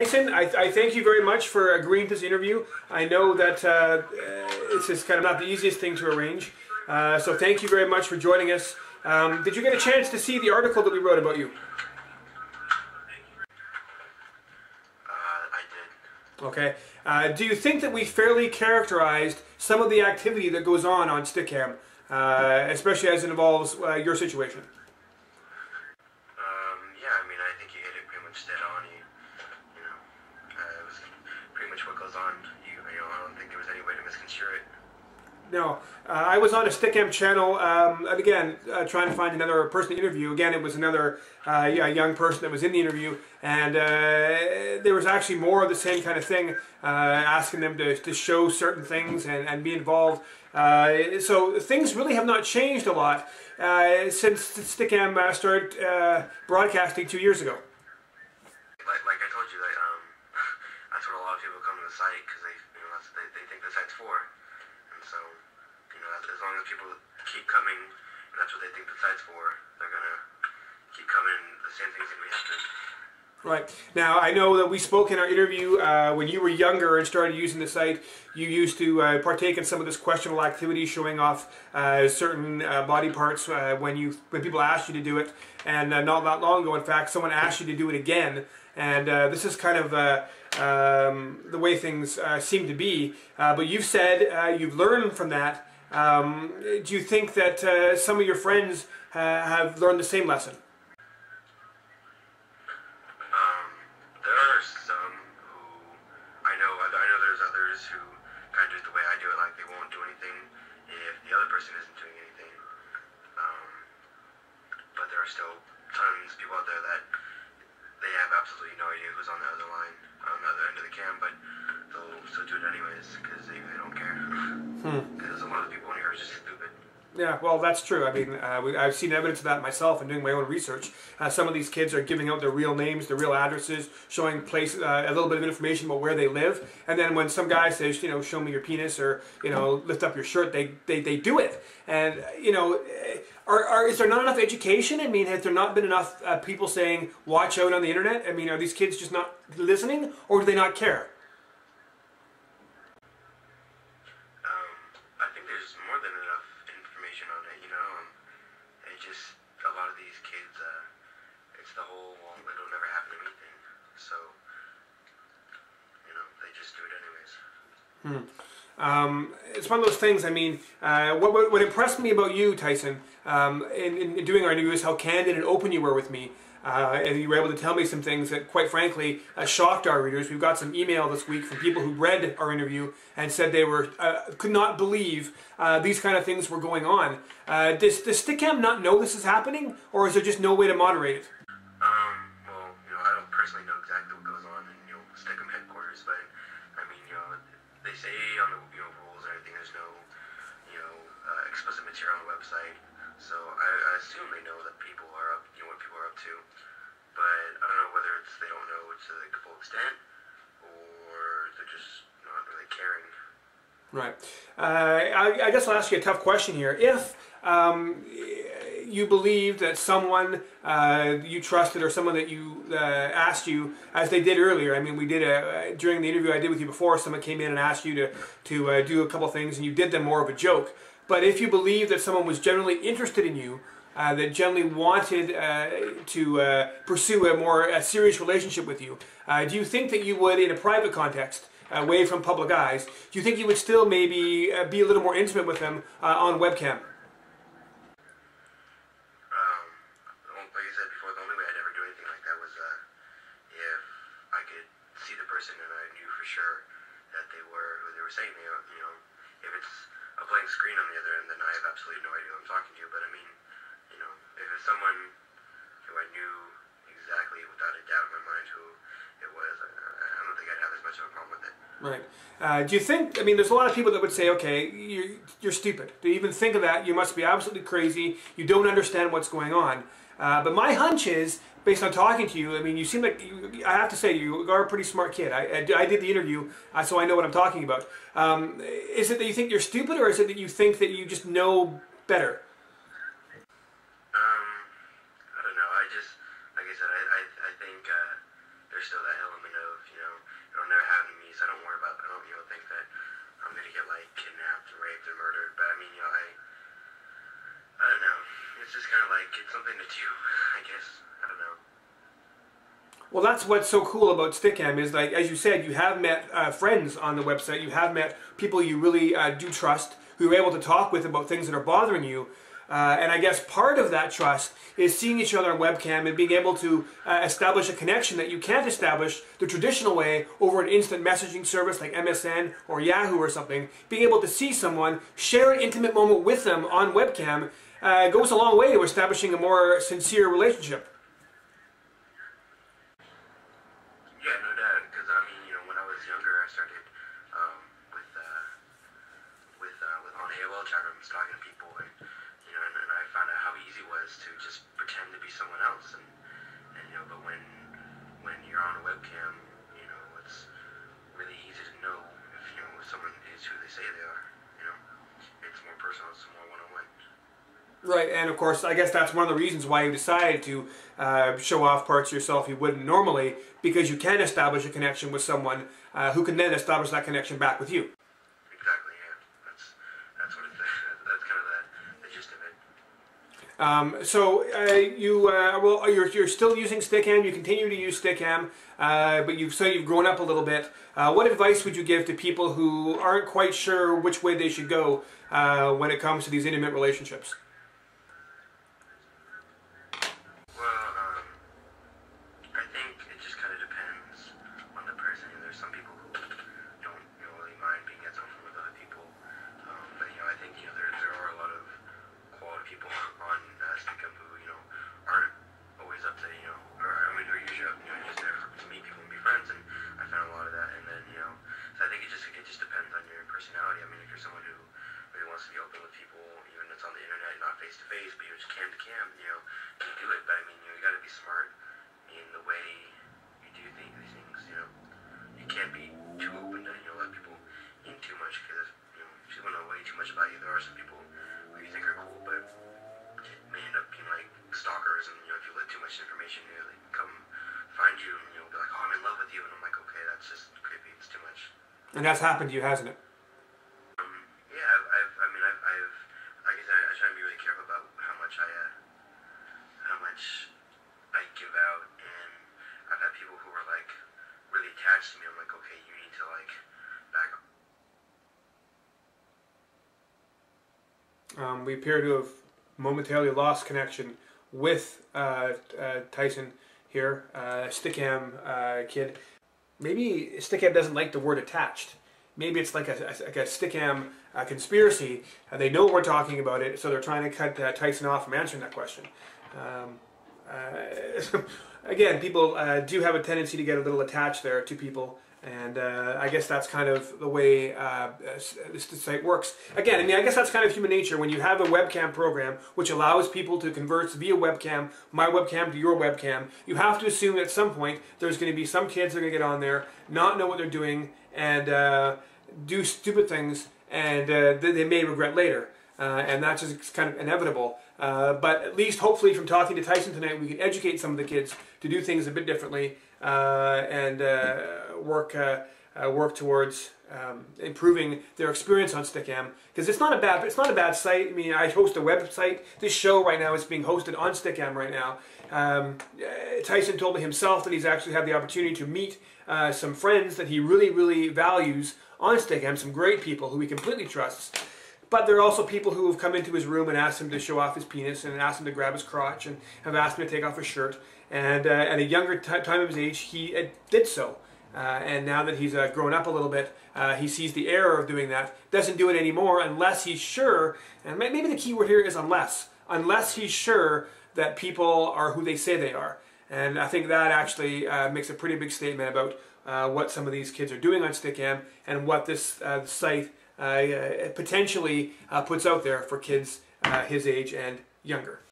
Tyson, I thank you very much for agreeing to this interview. I know that this is kind of not the easiest thing to arrange, so thank you very much for joining us. Did you get a chance to see the article that we wrote about you? I did. Okay. Do you think that we fairly characterized some of the activity that goes on Stickam, especially as it involves your situation? Yeah, I mean, I think you hit it pretty much dead on. It was pretty much what goes on. I don't think there was any way to misconstrue it. No, I was on a Stickam channel, and again, trying to find another person to interview. Again, it was another young person that was in the interview, and there was actually more of the same kind of thing, asking them to show certain things and be involved. So things really have not changed a lot since Stickam started broadcasting 2 years ago. Like I told you, that's what a lot of people come to the site, because they think the site's for. And so, as long as people keep coming, and that's what they think the site's for, they're going to keep coming, the same thing's going to be happening. Right. Now, I know that we spoke in our interview when you were younger and started using the site, you used to partake in some of this questionable activity, showing off certain body parts when people asked you to do it. And not that long ago, in fact, someone asked you to do it again. And this is kind of the way things seem to be. But you've said you've learned from that. Do you think that some of your friends have learned the same lesson? There are some who, I know there's others who kind of do it the way I do it, like they won't do anything if the other person isn't doing anything. But there are still tons of people out there that they have absolutely no idea who's on the other line, on the other end of the cam, but they'll still do it anyways because they don't care. Because a lot of people in here are just stupid. Yeah, well, that's true. I mean, I've seen evidence of that myself in doing my own research. Some of these kids are giving out their real names, their real addresses, showing places, a little bit of information about where they live. And then when some guy says, show me your penis, or, lift up your shirt, they do it. And, is there not enough education? I mean, has there not been enough people saying, watch out on the internet? I mean, are these kids just not listening, or do they not care? I think there's more than enough information on it, a lot of these kids, it's the whole, well, it'll never happen to me thing, so, they just do it anyways. It's one of those things. I mean, what impressed me about you, Tyson, in doing our interview is how candid and open you were with me. And you were able to tell me some things that, quite frankly, shocked our readers. We've got some email this week from people who read our interview and said they could not believe these kind of things were going on. Does Stickam not know this is happening, or is there just no way to moderate it? Well, I don't personally know exactly what goes on in Stickam headquarters, but I mean, they say on the rules and everything, there's no explicit material on the website. So I assume they know that people are up, what people are up to, but I don't know whether they don't know to the full extent, or they're just not really caring. Right. I guess I'll ask you a tough question here. If you believe that someone you trusted, or someone that you asked you, as they did earlier, I mean, we did during the interview I did with you before, someone came in and asked you to do a couple things, and you did them more of a joke. But if you believe that someone was generally interested in you, that generally wanted to pursue a serious relationship with you, do you think that you would, in a private context, away from public eyes, do you think you would still maybe be a little more intimate with them on webcam? Like I said before, the only way I'd ever do anything like that was if I could see the person and I knew for sure that they were who they were saying they are. If it's a blank screen on the other end, then I have absolutely no idea who I'm talking to. But I mean, if it's someone who I knew exactly without a doubt in my mind who it was, I don't think I'd have as much of a problem with it. Right. Do you think, I mean, there's a lot of people that would say, okay, you're stupid. To even think of that, you must be absolutely crazy. You don't understand what's going on. But my hunch is, based on talking to you, I mean, you seem like, I have to say, you are a pretty smart kid. I did the interview, so I know what I'm talking about. Is it that you think you're stupid, or is it that you think that you just know better? I don't know. Like I said, I think there's still that element of, Well, that's what's so cool about Stickam is, like, as you said, you have met friends on the website. You have met people you really do trust, who you're able to talk with about things that are bothering you. And I guess part of that trust is seeing each other on webcam and being able to establish a connection that you can't establish the traditional way over an instant messaging service like MSN or Yahoo or something. Being able to see someone, share an intimate moment with them on webcam goes a long way to establishing a more sincere relationship. Yeah, no doubt. Because I mean, you know, when I was younger, I started with on AOL chat rooms talking to people, and you know, and I found out how easy it was to just pretend to be someone else, and you know, but when you're on a webcam, you know, it's really easy to know if you know if someone is who they say they are. You know, it's more personal, it's more one-on-one. Right, and of course, I guess that's one of the reasons why you decided to show off parts of yourself you wouldn't normally, because you can establish a connection with someone who can then establish that connection back with you. Exactly, yeah. That's what it's, that's kind of the gist of it. So well, you're still using Stickam. You continue to use Stickam, but you've grown up a little bit. What advice would you give to people who aren't quite sure which way they should go when it comes to these intimate relationships? I think it just kind of depends on the person. You know, there's some people who don't really mind being at something with other people, but you know, I think you know there are a lot of quality people on Stickam who you know aren't always up to you know, or I mean, who are usually you know just there to meet people and be friends, and I found a lot of that. And then you know, so I think it just depends on your personality. I mean, if you're someone who really wants to be open with people, even if it's on the internet, not face to face, but you're just cam to cam, you know, you do it. But I mean, you know, you got to be smart in the way you do these things, you know. You can't be too open and you know, let people in too much, because you know, if you want to know way too much about you, there are some people who you think are cool, but may end up being like stalkers, and you know, if you let too much information, you know, they come find you and you'll be like, oh, I'm in love with you, and I'm like, okay, that's just creepy, it's too much. And that's happened to you, hasn't it? Yeah, I've like I said, I try to be really careful about how much I give out, and I've had people who are like really attached to me. I'm like, okay, you need to like back up. We appear to have momentarily lost connection with Tyson here, Stickam Kid. Maybe Stickam doesn't like the word attached. Maybe it's like a Stickam conspiracy. They know we're talking about it, so they're trying to cut Tyson off from answering that question. Again, people do have a tendency to get a little attached there to people, and I guess that's kind of the way this site works. Again, I mean, I guess that's kind of human nature. When you have a webcam program which allows people to converse via webcam, my webcam to your webcam, you have to assume at some point there's going to be some kids that are going to get on there, not know what they're doing, and do stupid things, and they may regret later. And that's just kind of inevitable. But at least, hopefully, from talking to Tyson tonight, we can educate some of the kids to do things a bit differently and work towards improving their experience on Stickam. Because it's not a bad site. I mean, I host a website. This show right now is being hosted on Stickam right now. Tyson told me himself that he's actually had the opportunity to meet some friends that he really, really values on Stickam. Some great people who he completely trusts. But there are also people who have come into his room and asked him to show off his penis and asked him to grab his crotch and have asked him to take off his shirt. And at a younger time of his age, he did so. And now that he's grown up a little bit, he sees the error of doing that. Doesn't do it anymore unless he's sure, and maybe the key word here is unless he's sure that people are who they say they are. And I think that actually makes a pretty big statement about what some of these kids are doing on Stickam and what this site potentially puts out there for kids his age and younger.